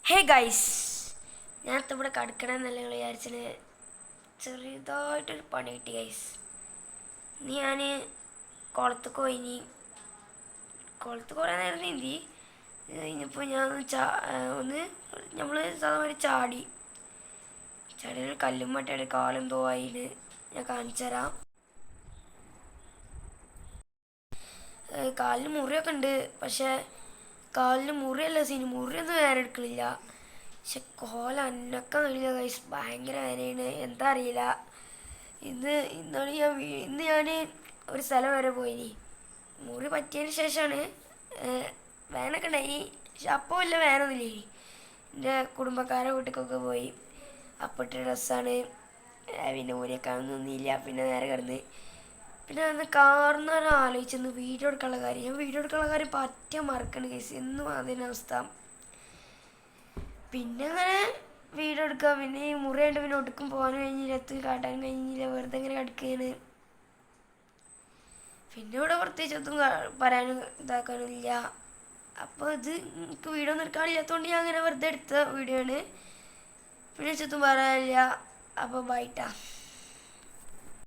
Hey guys, ഞാനിപ്പോൾ ഇവിടെ കിടക്കണമെന്നല്ല നിങ്ങൾ വിചാരിച്ചിന്. ചെറിയതായിട്ടൊരു പണി കിട്ടി ഗൈസ്. ഇനി ഞാൻ കുളത്തേക്ക് പോയിനി. കുളത്ത് കുറേ നേരം നീന്തി. കഴിഞ്ഞപ്പോൾ ഞാൻ ഒന്ന് നമ്മൾ സാധാരണ ചാടിയൊരു കല്ലും മറ്റേ കാലും തോയിന് ഞാൻ കാണിച്ചു തരാം. കാലിന് മുറിയൊക്കെ ഉണ്ട്, പക്ഷേ കാലിന് മുറിയല്ല മുറിയൊന്നും വേറെ എടുക്കണില്ല. പക്ഷെ കോല അന്നക്കാൻ കഴിയില്ല ഗൈസ്, ഭയങ്കര വേദനയാണ്. എന്താ അറിയില്ല. ഇന്ന് ഞാൻ ഒരു സ്ഥലം വരെ പോയിനി. മുറി പറ്റിയതിന് ശേഷമാണ് വേനൊക്കെ ഉണ്ടായി. പക്ഷെ അപ്പോൾ വല്ല വേനൊന്നുമില്ലേ. എൻ്റെ കുടുംബക്കാരെ വീട്ടിലേക്കൊക്കെ പോയി. അപ്പിട്ട ഡ്രസ്സാണ്. പിന്നെ മുറിയൊക്കെ നിന്നില്ല. പിന്നെ നേരെ കിടന്ന് പിന്നെ അന്ന് കാർന്നാണ് ആലോചിച്ചെന്ന് വീഡിയോ എടുക്കാനുള്ള കാര്യം. ഞാൻ വീഡിയോ എടുക്കാനുള്ള കാര്യം പറ്റാൻ മറക്കണം കേസ്, എന്നും അതിനവസ്ഥ. പിന്നെ അങ്ങനെ വീഡിയോ എടുക്കുക. പിന്നെ ഈ മുറിയായിട്ട് പിന്നെ ഒടുക്കും പോകാനും കഴിഞ്ഞില്ല, കാട്ടാനും കഴിഞ്ഞില്ല, വെറുതെ ഇങ്ങനെ കിടക്കുകയാണ്. പിന്നെ ഇവിടെ പ്രത്യേകിച്ച് ഒന്നും പറയാനും ഇതാക്കാനില്ല. അപ്പോൾ ഇത് എനിക്ക് വീഡിയോ ഒന്നും എടുക്കാനില്ലാത്തതുകൊണ്ട് ഞാൻ അങ്ങനെ വെറുതെ എടുത്ത വീഡിയോ ആണ്. പിന്നെ ചുറ്റും പറയാനില്ല. അപ്പോൾ ബൈട്ടാ.